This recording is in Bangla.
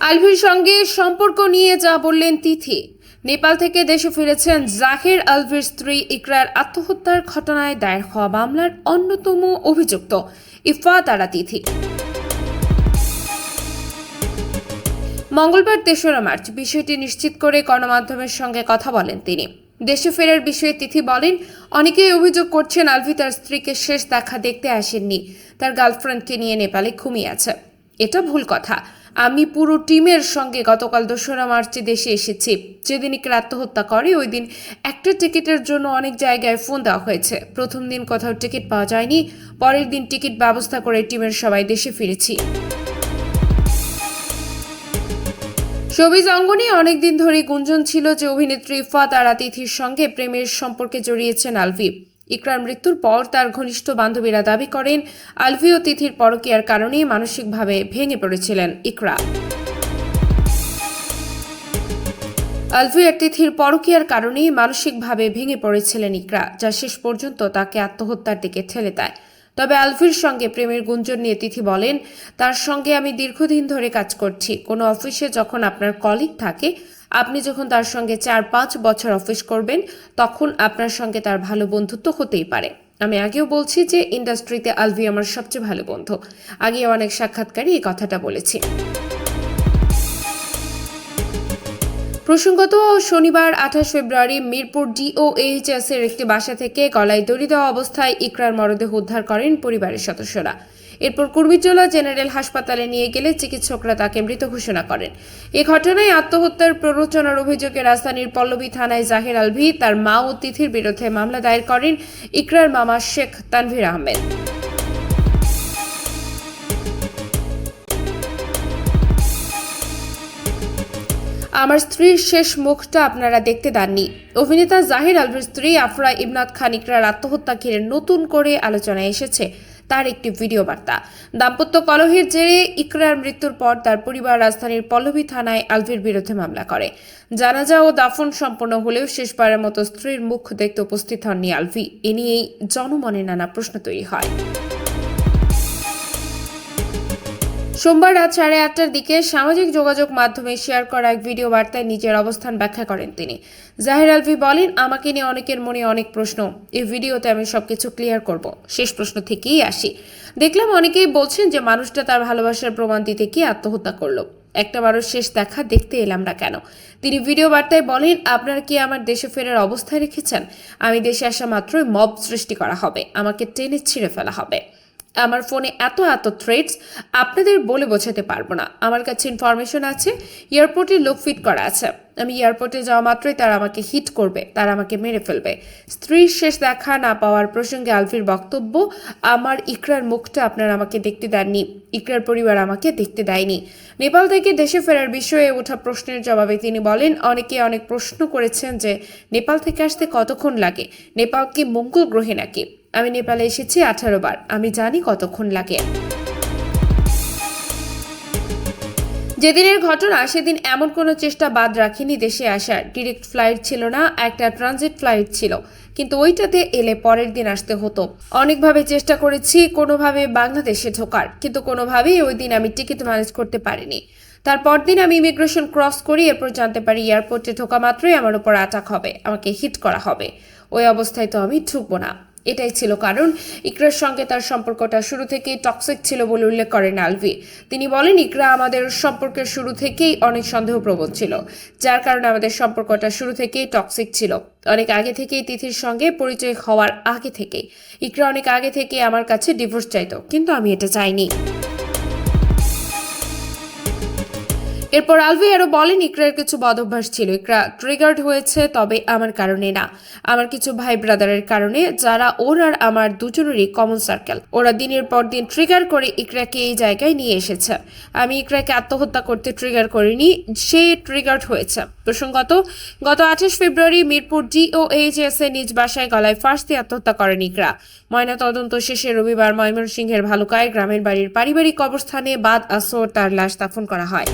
আলভির সঙ্গে সম্পর্ক নিয়ে যা বললেন তিথি। নেপাল থেকে দেশে ফিরেছেন জাহির আলভির স্ত্রী ইকরার আত্মহত্যার ঘটনায় দায়ের হওয়া মামলার অন্যতম অভিযুক্ত ইফাত আরা তিথি। মঙ্গলবার ৩রা মার্চ বিষয়টি নিশ্চিত করে গণমাধ্যমের সঙ্গে কথা বলেন তিনি। দেশে ফেরার বিষয়ে তিথি বলেন, অনেকেই অভিযোগ করছেন আলভি তার স্ত্রীকে শেষ দেখা দেখতে আসেননি, তার গার্লফ্রেন্ডকে নিয়ে নেপালে ঘুমিয়ে আছে। এটা ভুল কথা। আমি পুরো টিমের সঙ্গে গতকাল ২রা মার্চে দেশে এসেছি। যেদিন ইকরা আত্মহত্যা করে ওই দিন একটা টিকিটের জন্য অনেক জায়গায় ফোন দেওয়া হয়েছে। প্রথম দিন কোথাও টিকিট পাওয়া যায়নি, পরের দিন টিকিট ব্যবস্থা করে টিমের সবাই দেশে ফিরেছি। শোবিজ অঙ্গনে অনেকদিন ধরে গুঞ্জন ছিল যে অভিনেত্রী ইফাত আরা তিথির সঙ্গে প্রেমের সম্পর্কে জড়িয়েছেন আলভি। ইকরার মৃত্যুর পর তার ঘনিষ্ঠ বান্ধবীরা দাবি করেন আলভি ও তিথির পরকীয়ার কারণে মানসিকভাবে ভেঙে পড়েছিলেন ইকরা। আলভি আর তিথির পরকীয়ার কারণেই মানসিকভাবে ভেঙে পড়েছিলেন ইকরা, যা শেষ পর্যন্ত তাকে আত্মহত্যার দিকে ঠেলে দেয়। তবে আলভির সঙ্গে প্রেমের গুঞ্জন নিয়ে তিথি বলেন, তার সঙ্গে আমি দীর্ঘদিন ধরে কাজ করছি। কোনো অফিসে যখন আপনার কলিগ থাকে, আপনি যখন তার সঙ্গে ৪-৫ বছর অফিস করবেন, তখন আপনার সঙ্গে তার ভালো বন্ধুত্ব হতেই পারে। আমি আগেও বলছি যে ইন্ডাস্ট্রিতে আলভি আমার সবচেয়ে ভালো বন্ধু। আগেও অনেক সাক্ষাৎকারে এই কথাটা বলেছি। প্রসঙ্গত, শনিবার ২৮ ফেব্রুয়ারি মিরপুর ডিওএইচএস এর একটি বাসা থেকে গলায় দড়ি দেওয়া অবস্থায় ইকরার মরদেহ উদ্ধার করেন পরিবারের সদস্যরা। এরপর কুর্মিটোলা জেনারেল হাসপাতালে নিয়ে গেলে চিকিৎসকরা তাকে মৃত ঘোষণা করেন। এ ঘটনায় আত্মহত্যার প্ররোচনার অভিযোগে রাজধানীর পল্লবী থানায় জাহির আলভি, তার মা ও তিথির বিরুদ্ধে মামলা দায়ের করেন ইকরার মামা শেখ তানভীর আহমেদ। আমার স্ত্রীর শেষ মুখটা আপনারা দেখতে দেননি। অভিনেতা জাহির আলভির স্ত্রী আফরা ইবনাত খান ইকরার আত্মহত্যা ঘিরে নতুন করে আলোচনায় এসেছে তার একটি ভিডিও বার্তা। দাম্পত্য কলহের জেরে ইকরার মৃত্যুর পর তার পরিবার রাজধানীর পল্লবী থানায় আলভির বিরুদ্ধে মামলা করে। জানাজা ও দাফন সম্পন্ন হলেও শেষবারের মতো স্ত্রীর মুখ দেখতে উপস্থিত হননি আলভি। এ নিয়েই জনমনে নানা প্রশ্ন তৈরি হয়। সোমবার রাত 8:30টার দিকে সামাজিক যোগাযোগ মাধ্যমে শেয়ার করা এক ভিডিও বার্তায় নিজের অবস্থান ব্যাখ্যা করেন তিনি। জাহির আলভি বলেন, আমাকে নিয়ে অনেকের মনে অনেক প্রশ্ন। এই ভিডিওতে আমি সবকিছু ক্লিয়ার করব। শেষ প্রশ্ন থেকেই আসি। দেখলাম অনেকেই বলছেন যে মানুষটা তার ভালোবাসার প্রমাণ দিতে গিয়ে আত্মহত্যা করলো। একটাবারও শেষ দেখা দেখতে এলাম না কেন? তিনি ভিডিও বার্তায় বলেন, আপনারা কি আমার দেশে ফেরার অবস্থায় রেখেছেন? আমি দেশে আসা মাত্রই মব সৃষ্টি করা হবে, আমাকে টেনে ছিঁড়ে ফেলা হবে। আমার ফোনে এত থ্রেডস আপনাদের বলে বোঝাতে পারবো না। আমার কাছে ইনফরমেশন আছে, এয়ারপোর্টে লোক ফিট করা আছে। আমি এয়ারপোর্টে যাওয়া মাত্রই তারা আমাকে হিট করবে, তারা আমাকে মেরে ফেলবে। স্ত্রীর শেষ দেখা না পাওয়ার প্রসঙ্গে আলভির বক্তব্য, আমার ইকরার মুখটা আপনারা আমাকে দেখতে দেননি, ইকরার পরিবার আমাকে দেখতে দেয়নি। নেপাল থেকে দেশে ফেরার বিষয়ে ওঠা প্রশ্নের জবাবে তিনি বলেন, অনেকে অনেক প্রশ্ন করেছেন যে নেপাল থেকে আসতে কতক্ষণ লাগে, নেপাল কি মঙ্গল গ্রহে নাকি? আমি নেপালে এসেছি 18 বার, আমি জানি কতক্ষণ লাগে। যেদিনের ঘটনা সেদিন এমন কোনো চেষ্টা বাদ রাখিনি দেশে আসার। ডিরেক্ট ফ্লাইট ছিল না, একটা ট্রানজিট ফ্লাইট ছিল, কিন্তু ওইটাতে এলে পরের দিন আসতে হতো। অনেকভাবে চেষ্টা করেছি কোনোভাবে বাংলাদেশে ঢোকার, কিন্তু কোনোভাবেই ওই দিন আমি টিকিট ম্যানেজ করতে পারিনি। তারপর দিন আমি ইমিগ্রেশন ক্রস করি, এরপর জানতে পারি এয়ারপোর্টে ঢোকা মাত্রই আমার উপর অ্যাটাক হবে, আমাকে হিট করা হবে। ওই অবস্থায় তো আমি ঢুকবো না। এটাই ছিল কারণ। ইকরার সঙ্গে তার সম্পর্কটা শুরু থেকেই টক্সিক ছিল বলে উল্লেখ করেন আলভি। তিনি বলেন, ইকরা আমাদের সম্পর্কের শুরু থেকেই অনেক সন্দেহপ্রবণ ছিল, যার কারণে আমাদের সম্পর্কটা শুরু থেকেই টক্সিক ছিল। অনেক আগে থেকেই তিথির সঙ্গে পরিচয় হওয়ার আগে থেকেই ইকরা অনেক আগে থেকে আমার কাছে ডিভোর্স চাইতো, কিন্তু আমি এটা চাইনি। এরপর আলভি আরো বলেন, ইকরার কিছু বদঅভ্যাস ছিল। ইকরা ট্রিগার্ড হয়েছে, তবে আমার কারণে না, আমার কিছু ভাই ব্রাদারের কারণে, যারা ওর আর আমার দুজনেরই কমন সার্কেল। ওরা দিনের পর দিন ট্রিগার করে ইকরাকে এই জায়গায় নিয়ে এসেছে। আমি ইকরাকে আত্মহত্যা করতে ট্রিগার করিনি, সে ট্রিগার্ড হয়েছে। প্রসঙ্গত, গত 28 ফেব্রুয়ারি মিরপুর ডিওএইচএস এ নিজ বাসায় গলায় ফাঁস দিয়ে আত্মহত্যা করেন ইকরা। ময়নাতদন্ত শেষে রবিবার ময়মনসিংহের ভালুকায় গ্রামের বাড়ির পারিবারিক কবরস্থানে বাদ আসর তার লাশ দাফন করা হয়।